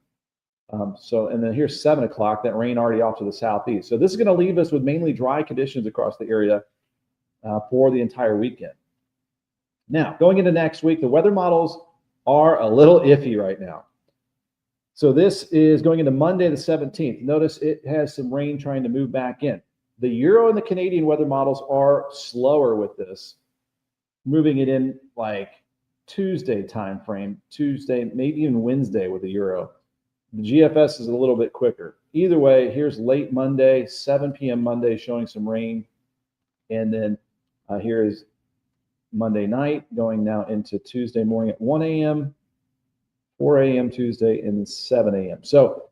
And then here's 7 o'clock, that rain already off to the southeast. So this is going to leave us with mainly dry conditions across the area for the entire weekend. Now, going into next week, the weather models are a little iffy right now. So this is going into Monday the 17th. Notice it has some rain trying to move back in. The Euro and the Canadian weather models are slower with this, moving it in like Tuesday time frame, Tuesday, maybe even Wednesday with the Euro. The GFS is a little bit quicker. Either way, here's late Monday, 7 p.m. Monday, showing some rain. And then here is Monday night, going now into Tuesday morning at 1 a.m., 4 a.m. Tuesday, and then 7 a.m. So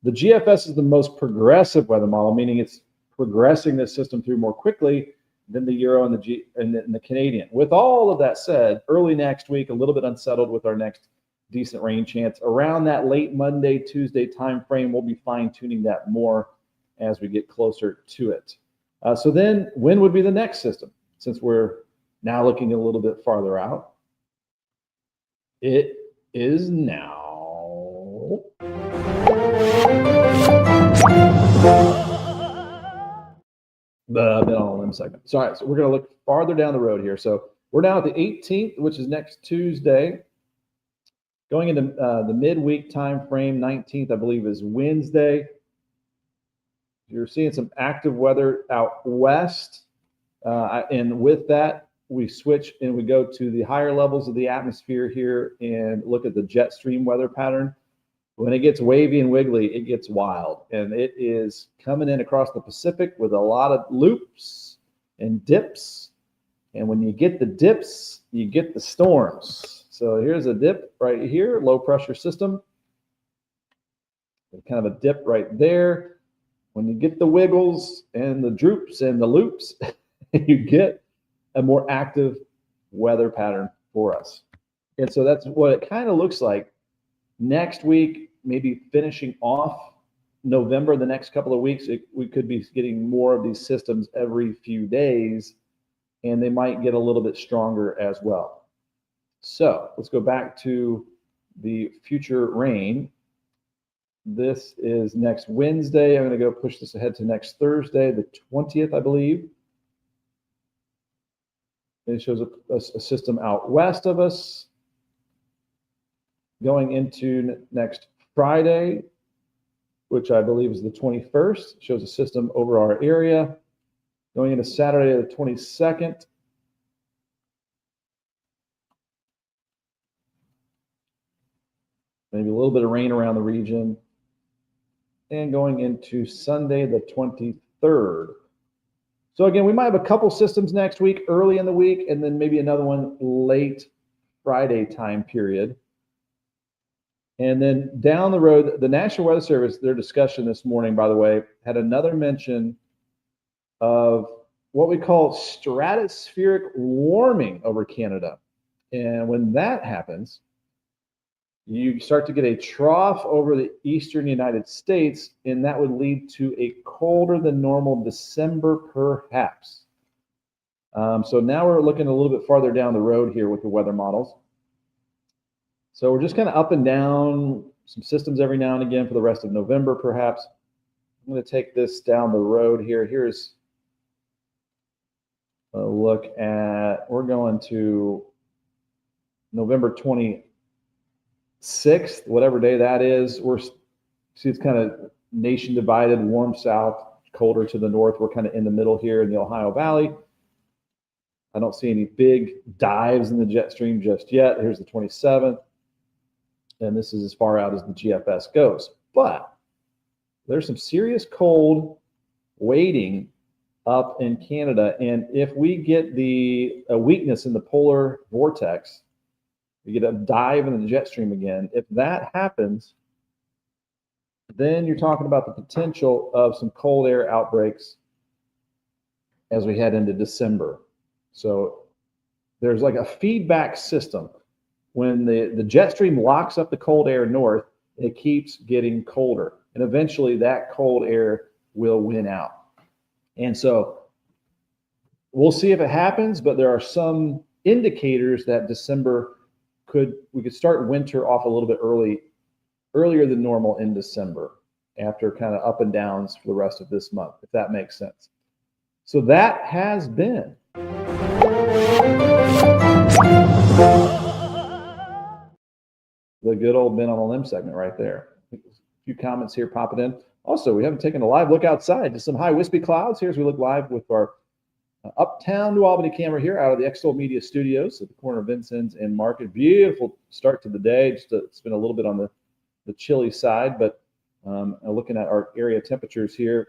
the GFS is the most progressive weather model, meaning it's progressing this system through more quickly than the Euro and the Canadian. With all of that said, early next week, a little bit unsettled with our next decent rain chance. Around that late Monday, Tuesday time frame, we'll be fine-tuning that more as we get closer to it. So then when would be the next system? Since we're now looking a little bit farther out, it is now. Been on a limb segment. Sorry, so we're going to look farther down the road here. So we're now at the 18th, which is next Tuesday. Going into the midweek time frame, 19th, I believe, is Wednesday. You're seeing some active weather out west. And with that, we switch and we go to the higher levels of the atmosphere here and look at the jet stream weather pattern. When it gets wavy and wiggly, it gets wild. And it is coming in across the Pacific with a lot of loops and dips. And when you get the dips, you get the storms. So here's a dip right here, low pressure system. Kind of a dip right there. When you get the wiggles and the droops and the loops, you get a more active weather pattern for us. And so that's what it kind of looks like. Next week, maybe finishing off November, the next couple of weeks, we could be getting more of these systems every few days, and they might get a little bit stronger as well. So let's go back to the future rain. This is next Wednesday. I'm going to go push this ahead to next Thursday, the 20th, I believe. It shows a system out west of us. Going into next Friday, which I believe is the 21st, shows a system over our area. Going into Saturday, the 22nd. Maybe a little bit of rain around the region. And going into Sunday, the 23rd. So again, we might have a couple systems next week, early in the week, and then maybe another one late Friday time period. And then down the road, the National Weather Service, their discussion this morning, by the way, had another mention of what we call stratospheric warming over Canada. And when that happens, you start to get a trough over the eastern United States, and that would lead to a colder than normal December, perhaps. So now we're looking a little bit farther down the road here with the weather models. So we're just kind of up and down, some systems every now and again for the rest of November, perhaps. I'm going to take this down the road here. Here's a look at, we're going to November 26th, whatever day that is. See, it's kind of nation divided, warm south, colder to the north. We're kind of in the middle here in the Ohio Valley. I don't see any big dives in the jet stream just yet. Here's the 27th. And this is as far out as the GFS goes. But there's some serious cold waiting up in Canada. And if we get a weakness in the polar vortex, we get a dive in the jet stream again. If that happens, then you're talking about the potential of some cold air outbreaks as we head into December. So there's like a feedback system. When the jet stream locks up the cold air north, it keeps getting colder. And eventually that cold air will win out. And so we'll see if it happens, but there are some indicators that December we could start winter off a little bit earlier than normal in December, after kind of up and downs for the rest of this month, if that makes sense. So that has been the good old Ben on a Limb segment right there. A few comments here popping in. Also, we haven't taken a live look outside. Just some high wispy clouds here as we look live with our uptown New Albany camera here out of the Extol Media Studios at the corner of Vincent's and Market. Beautiful start to the day. It's been a little bit on the chilly side, but looking at our area temperatures here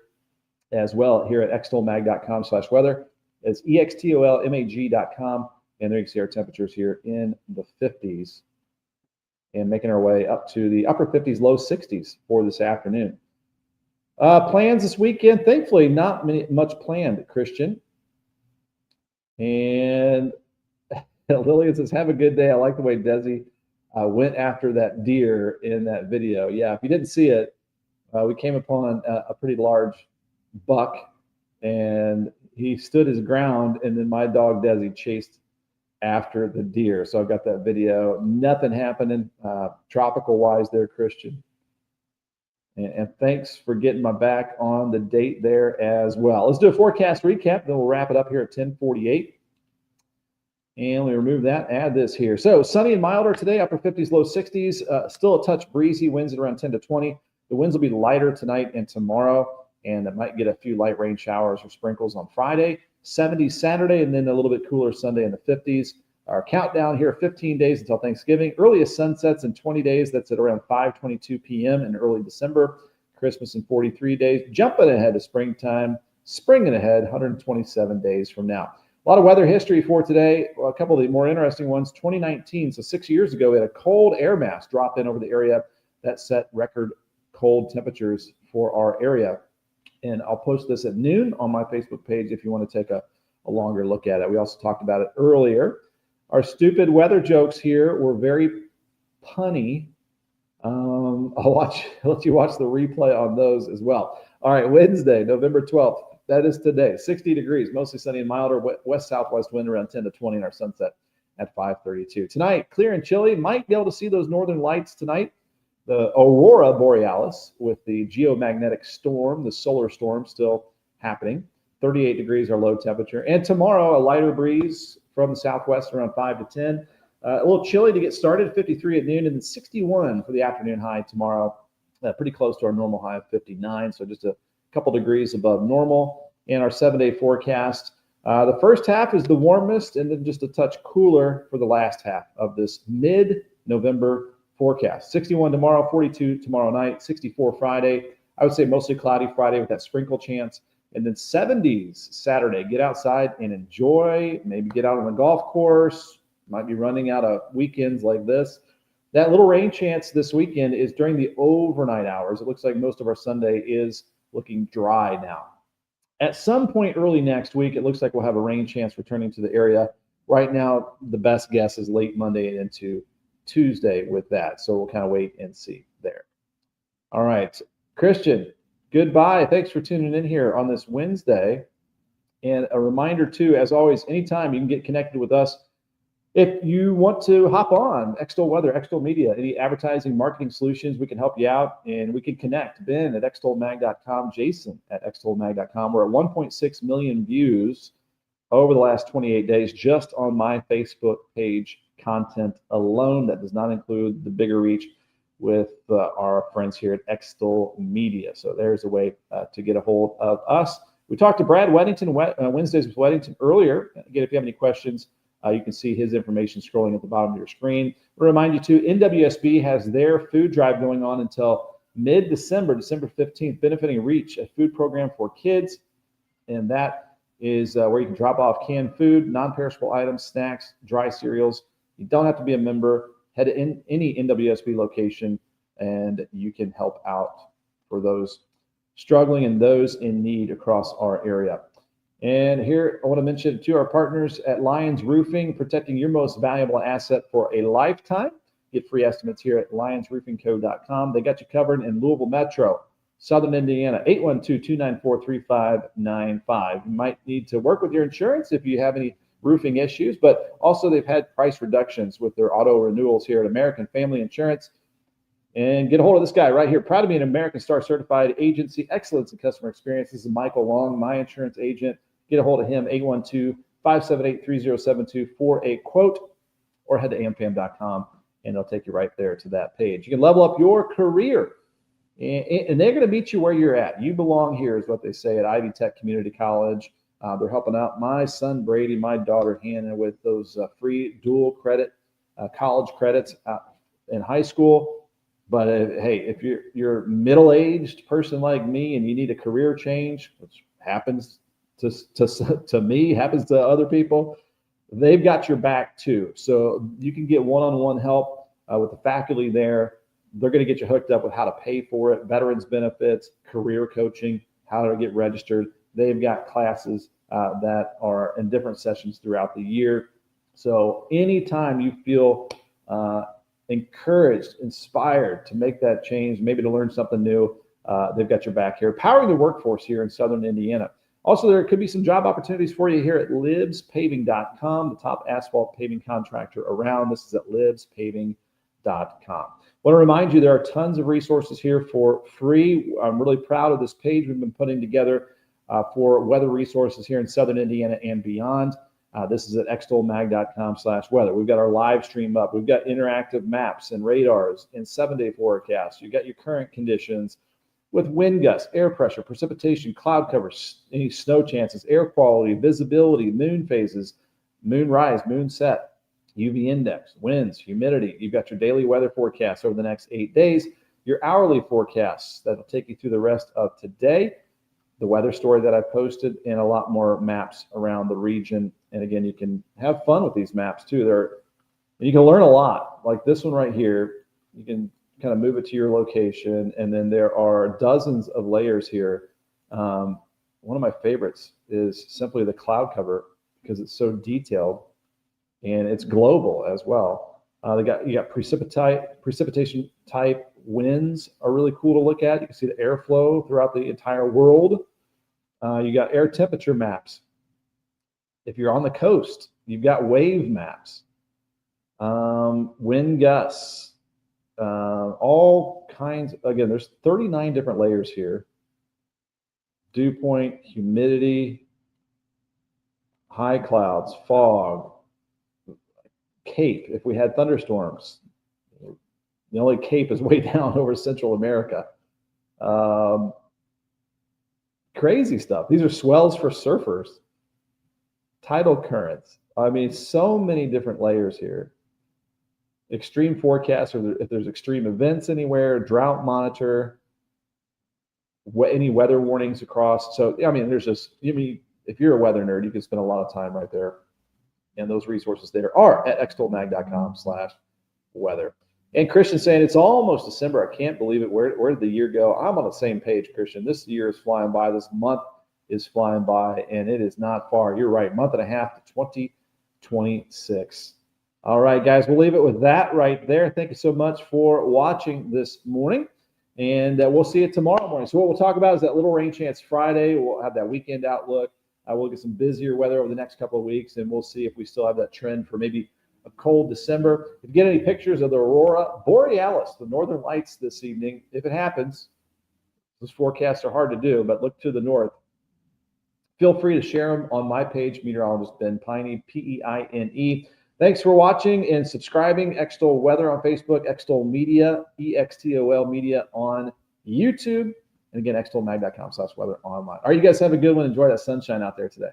as well here at extolmag.com/weather. It's extolmag.com, and there you can see our temperatures here in the 50s and making our way up to the upper 50s, low 60s for this afternoon. Plans this weekend, thankfully not much planned, Christian. And Lillian says, have a good day. I like the way Desi went after that deer in that video. Yeah, if you didn't see it, we came upon a pretty large buck, and he stood his ground, and then my dog Desi chased after the deer. So I've got that video. Nothing happening tropical-wise there, Christian. And thanks for getting my back on the date there as well. Let's do a forecast recap, then we'll wrap it up here at 10:48. And we remove that, add this here. So sunny and milder today, upper 50s, low 60s. Still a touch breezy, winds at around 10 to 20. The winds will be lighter tonight and tomorrow, and it might get a few light rain showers or sprinkles on Friday. 70s Saturday, and then a little bit cooler Sunday in the 50s. Our countdown here, 15 days until Thanksgiving. Earliest sunsets in 20 days. That's at around 5:22 p.m. in early December. Christmas in 43 days. Jumping ahead to springtime. Springing ahead 127 days from now. A lot of weather history for today. Well, a couple of the more interesting ones. 2019, so 6 years ago, we had a cold air mass drop in over the area that set record cold temperatures for our area. And I'll post this at noon on my Facebook page if you want to take a longer look at it. We also talked about it earlier. Our stupid weather jokes here were very punny. I'll let you watch the replay on those as well. All right, Wednesday, November 12th. That is today. 60 degrees, mostly sunny and milder. West-southwest wind around 10 to 20 in our sunset at 5:32. Tonight, clear and chilly. Might be able to see those northern lights tonight. the aurora borealis with the geomagnetic storm, the solar storm still happening. 38 degrees our low temperature. And tomorrow, a lighter breeze from the southwest around 5 to 10. A little chilly to get started, 53 at noon, and then 61 for the afternoon high tomorrow. Pretty close to our normal high of 59, so just a couple degrees above normal. And our 7-day forecast, the first half is the warmest, and then just a touch cooler for the last half of this mid-November forecast. 61 tomorrow, 42 tomorrow night, 64 Friday. I would say mostly cloudy Friday with that sprinkle chance. And then 70s Saturday. Get outside and enjoy. Maybe get out on the golf course. Might be running out of weekends like this. That little rain chance this weekend is during the overnight hours. It looks like most of our Sunday is looking dry now. At some point early next week, it looks like we'll have a rain chance returning to the area. Right now, the best guess is late Monday and into Tuesday with that. So we'll kind of wait and see there. All right, Christian, goodbye. Thanks for tuning in here on this Wednesday. And a reminder too, as always, anytime you can get connected with us. If you want to hop on Extol Weather, Extol Media, any advertising, marketing solutions, we can help you out and we can connect. Ben at extolmag.com, Jason at extolmag.com. We're at 1.6 million views over the last 28 days just on my Facebook page content alone. That does not include the bigger reach with our friends here at Extol Media. So there's a way to get a hold of us. We talked to Brad Weddington, Wednesdays with Weddington earlier. Again, if you have any questions, you can see his information scrolling at the bottom of your screen. I'll remind you too, NWSB has their food drive going on until mid-December, December 15th, benefiting Reach, a food program for kids. And that is where you can drop off canned food, non-perishable items, snacks, dry cereals. You don't have to be a member. Head to any NWSB location and you can help out for those struggling and those in need across our area. And here I want to mention to our partners at Lyons Roofing, protecting your most valuable asset for a lifetime. Get free estimates here at lyonsroofingco.com. They got you covered in Louisville Metro, Southern Indiana, 812-294-3595. You might need to work with your insurance if you have any roofing issues, but also they've had price reductions with their auto renewals here at American Family Insurance. And get a hold of this guy right here. Proud to be an American Star certified agency, excellence in customer experience. This is Michael Long, my insurance agent. Get a hold of him, 812-578-3072 for a quote, or head to amfam.com and they'll take you right there to that page. You can level up your career and they're going to meet you where you're at. You belong here is what they say at Ivy Tech Community College. They're helping out my son Brady, my daughter Hannah with those free dual credit college credits in high school. But hey, if you're a middle-aged person like me and you need a career change, which happens to me, happens to other people, they've got your back too. So you can get one-on-one help with the faculty there. They're going to get you hooked up with how to pay for it, veterans benefits, career coaching, how to get registered. They've got classes that are in different sessions throughout the year. So anytime you feel encouraged, inspired to make that change, maybe to learn something new, they've got your back here. Powering the workforce here in Southern Indiana. Also, there could be some job opportunities for you here at libspaving.com, the top asphalt paving contractor around. This is at libspaving.com. I want to remind you there are tons of resources here for free. I'm really proud of this page we've been putting together for weather resources here in Southern Indiana and beyond. This is at extolmag.com/weather. We've got our live stream up. We've got interactive maps and radars and 7-day forecasts. You've got your current conditions with wind gusts, air pressure, precipitation, cloud cover, any snow chances, air quality, visibility, moon phases, moon rise, moon set, UV index, winds, humidity. You've got your daily weather forecast over the next 8 days, your hourly forecasts that'll take you through the rest of today, the weather story that I posted, and a lot more maps around the region. And again, you can have fun with these maps too. You can learn a lot. Like this one right here, you can kind of move it to your location, and then there are dozens of layers here. One of my favorites is simply the cloud cover because it's so detailed and it's global as well. You got precipitation type winds are really cool to look at. You can see the airflow throughout the entire world. You got air temperature maps. If you're on the coast, you've got wave maps, wind gusts, all kinds. Again, there's 39 different layers here. Dew point, humidity, high clouds, fog, cape. If we had thunderstorms, the only cape is way down over Central America. Crazy stuff. These are swells for surfers, tidal currents. I mean, so many different layers here. Extreme forecast, or if there's extreme events anywhere, drought monitor, any weather warnings across. So, I mean, there's just, if you're a weather nerd, you can spend a lot of time right there. And those resources there are at extolmag.com/weather. And Christian saying it's almost December. I can't believe it. Where did the year go? I'm on the same page, Christian. This year is flying by. This month is flying by, and it is not far. You're right. Month and a half to 2026. All right, guys, we'll leave it with that right there. Thank you so much for watching this morning, and we'll see you tomorrow morning. So what we'll talk about is that little rain chance Friday. We'll have that weekend outlook. We'll get some busier weather over the next couple of weeks, and we'll see if we still have that trend for maybe a cold December. If you get any pictures of the aurora borealis, the northern lights this evening, if it happens, those forecasts are hard to do, but look to the north. Feel free to share them on my page, Meteorologist Ben Peine, Peine. Thanks for watching and subscribing. Extol Weather on Facebook, Extol Media, EXTOL Media on YouTube. And again, extolmag.com/weather online. All right, you guys have a good one. Enjoy that sunshine out there today.